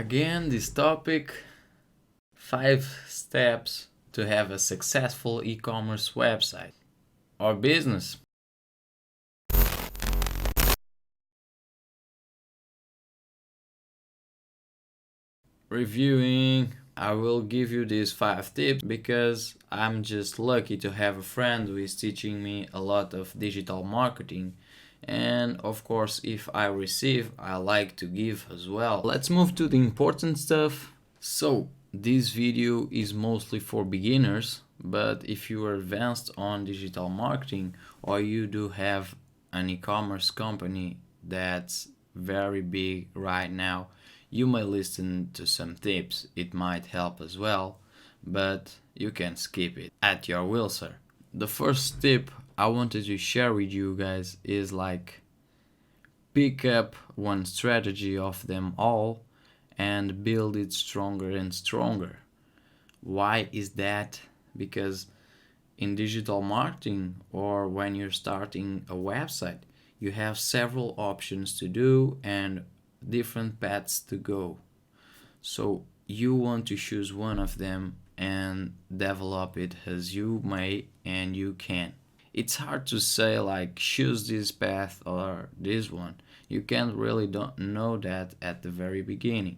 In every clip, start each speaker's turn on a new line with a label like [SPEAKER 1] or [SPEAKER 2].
[SPEAKER 1] Again, this topic 5 steps to have a successful e commerce website or business. Reviewing, I will give you these 5 tips because I'm just lucky to have a friend who is teaching me a lot of digital marketing. And of course, if I receive, I like to give as well. Let's move to the important stuff. So, this video is mostly for beginners, but if you are advanced on digital marketing or you do have an e-commerce company that's very big right now, you may listen to some tips. It might help as well, but you can skip it at your will, sir. The first tip I wanted to share with you guys is like pick up one strategy of them all and build it stronger and stronger. Why is that? Because in digital marketing or when you're starting a website, you have several options to do and different paths to go. So you want to choose one of them and develop it as you may and you can. It's hard to say like choose this path or this one. You can't really don't know that at the very beginning.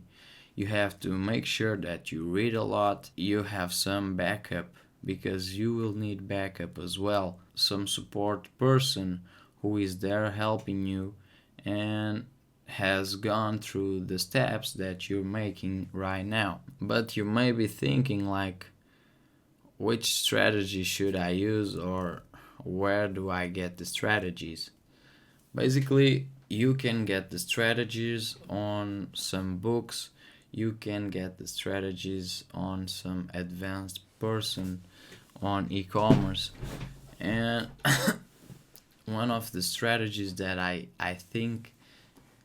[SPEAKER 1] You have to make sure that you read a lot, you have some backup because you will need backup as well. Some support person who is there helping you and has gone through the steps that you're making right now. But you may be thinking like which strategy should I use or where do I get the strategies? Basically, you can get the strategies on some books, you can get the strategies on some advanced person on e-commerce. And one of the strategies that I think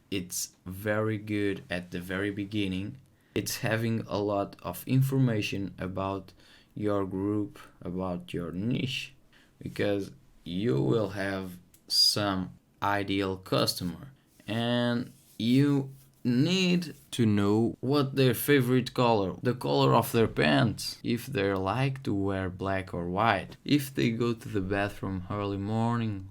[SPEAKER 1] it's very good at the very beginning, it's having a lot of information about your group, about your niche, because you will have some ideal customer and you need to know what their favorite color, the color of their pants, if they like to wear black or white, if they go to the bathroom early morning.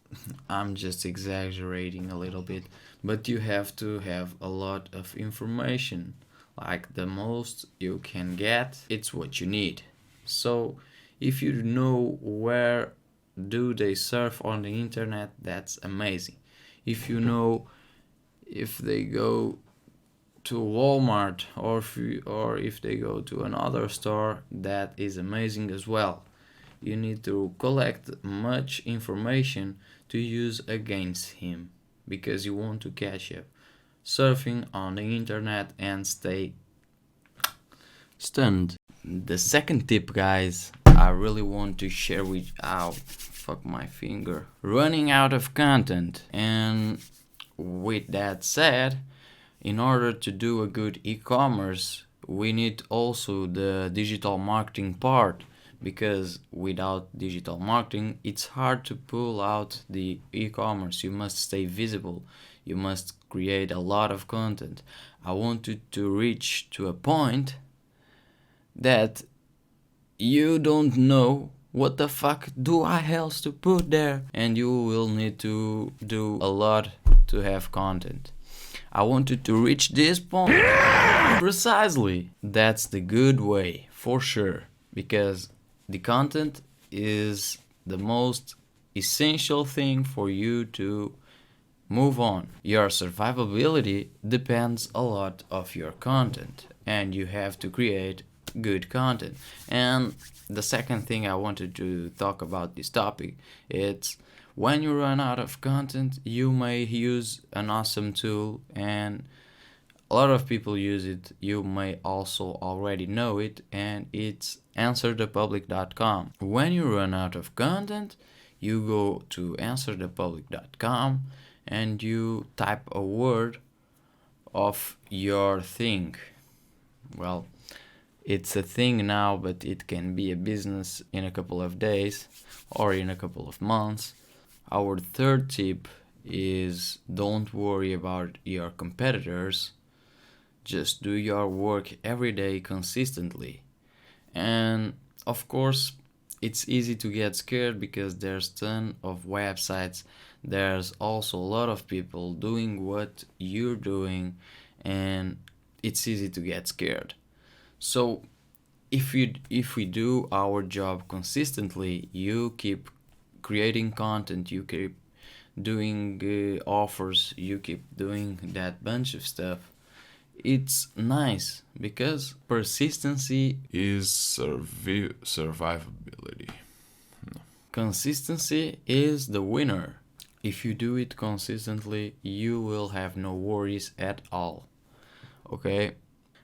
[SPEAKER 1] I'm just exaggerating a little bit, but you have to have a lot of information. Like the most you can get, it's what you need. So if you know where do they surf on the internet, that's amazing. If you know if they go to Walmart or if they go to another store, that is amazing as well. You need to collect much information to use against him because you want to catch up surfing on the internet and stay stunned. The second tip, guys, I really want to share with fuck my finger. Running out of content. And with that said, in order to do a good e-commerce, we need also the digital marketing part, because without digital marketing, it's hard to pull out the e-commerce. You must stay visible. You must create a lot of content. I wanted to reach to a point that you don't know what the fuck do I else to put there, and you will need to do a lot to have content. I wanted to reach this point. Precisely. That's the good way, for sure, because the content is the most essential thing for you to move on. Your survivability depends a lot of your content, and you have to create good content. And the second thing I wanted to talk about this topic, it's when you run out of content, you may use an awesome tool, and a lot of people use it. You may also already know it, and it's answerthepublic.com. When you run out of content, you go to answerthepublic.com and you type a word of your thing. Well, it's a thing now, but it can be a business in a couple of days or in a couple of months. Our third tip is don't worry about your competitors. Just do your work every day consistently. And of course, it's easy to get scared because there's ton of websites. There's also a lot of people doing what you're doing, and it's easy to get scared. So if we do our job consistently, you keep creating content, you keep doing offers, you keep doing that bunch of stuff. It's nice because persistency is survivability. Consistency is the winner. If you do it consistently, you will have no worries at all. Okay?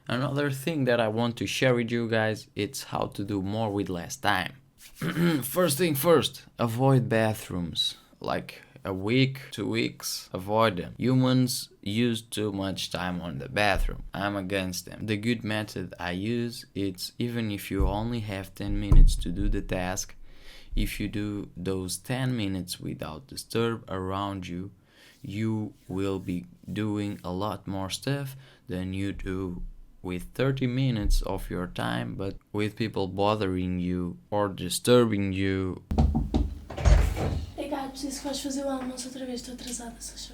[SPEAKER 1] Another thing that I want to share with you guys, it's how to do more with less time. First thing first, avoid bathrooms. Like a week, 2 weeks, avoid them. Humans use too much time on the bathroom. I'm against them. The good method I use, it's even if you only have 10 minutes to do the task, if you do those 10 minutes without disturb around you, you will be doing a lot more stuff than you do with 30 minutes of your time, but with people bothering you or disturbing you.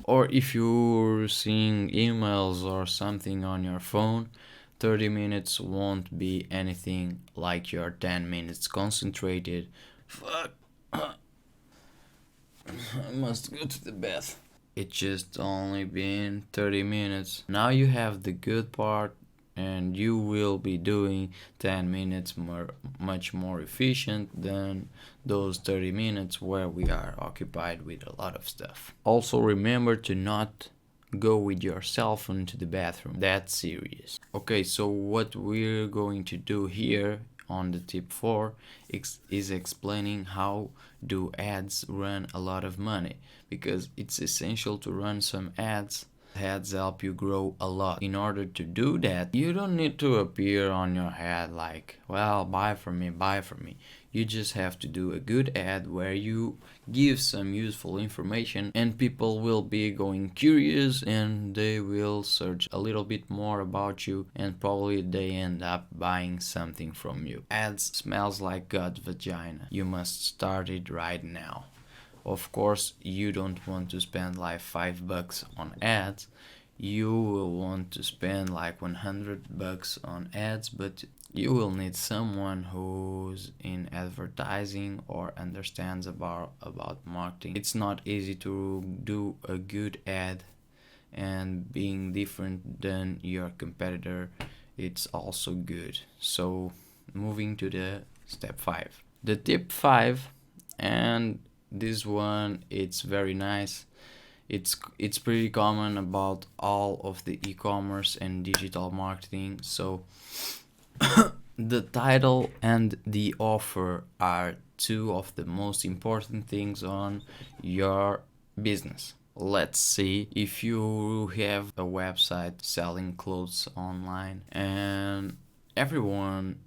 [SPEAKER 1] Or if you're seeing emails or something on your phone, 30 minutes won't be anything like your 10 minutes concentrated. Fuck. I must go to the bath. It's just only been 30 minutes. Now you have the good part, and you will be doing 10 minutes much more efficient than those 30 minutes where we are occupied with a lot of stuff. Also remember to not go with your cell phone to the bathroom. That's serious. Okay, so what we're going to do here on the tip 4 is explaining how do ads run a lot of money, because it's essential to run some ads. Ads help you grow a lot. In order to do that, you don't need to appear on your ad like, well, buy from me, buy from me. You just have to do a good ad where you give some useful information, and people will be going curious and they will search a little bit more about you, and probably they end up buying something from you. Ads smells like God's vagina. You must start it right now. Of course, you don't want to spend like $5 on ads. You will want to spend like $100 on ads, but you will need someone who's in advertising or understands about marketing. It's not easy to do a good ad, and being different than your competitor, it's also good. So moving to the step 5. The tip 5, and this one, it's very nice. It's pretty common about all of the e-commerce and digital marketing. So the title and the offer are two of the most important things on your business. Let's see, if you have a website selling clothes online and everyone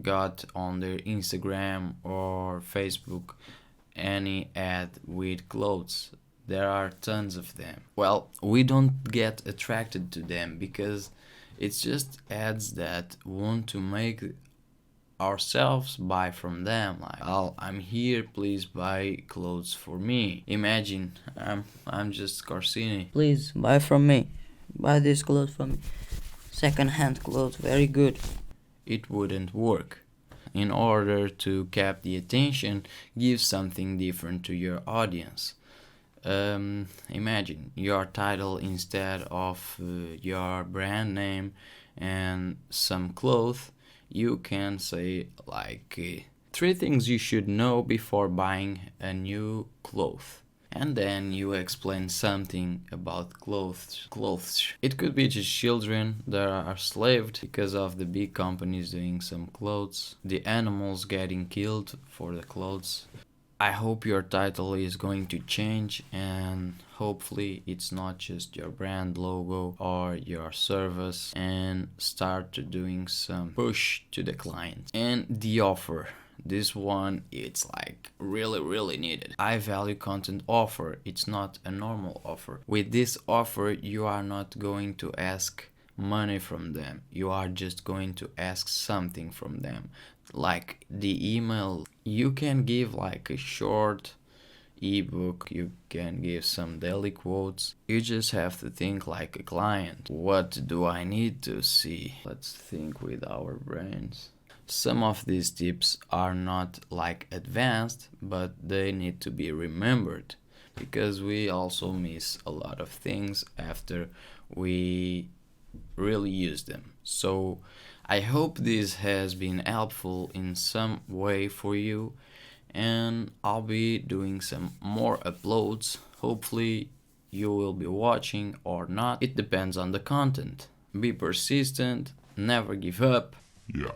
[SPEAKER 1] got on their Instagram or Facebook any ad with clothes, there are tons of them. Well, we don't get attracted to them because it's just ads that want to make ourselves buy from them. Like, oh, I'm here, please buy clothes for me. Imagine I'm just Corsini.
[SPEAKER 2] Please buy from me. Buy this clothes from me. Second-hand clothes, very good.
[SPEAKER 1] It wouldn't work. In order to cap the attention, give something different to your audience. Imagine your title, instead of your brand name and some clothes, you can say like 3 things you should know before buying a new cloth. And then you explain something about clothes. It could be just children that are slaved because of the big companies doing some clothes, the animals getting killed for the clothes. I hope your title is going to change, and hopefully it's not just your brand logo or your service, and start doing some push to the client. And the offer. This one, it's like really needed. High value content offer. It's not a normal offer. With this offer, you are not going to ask money from them. You are just going to ask something from them. Like the email, you can give like a short ebook, you can give some daily quotes. You just have to think like a client. What do I need to see? Let's think with our brains. Some of these tips are not like advanced, but they need to be remembered because we also miss a lot of things after we really use them. So I hope this has been helpful in some way for you, and I'll be doing some more uploads. Hopefully, you will be watching or not. It depends on the content. Be persistent, never give up.
[SPEAKER 3] Yeah.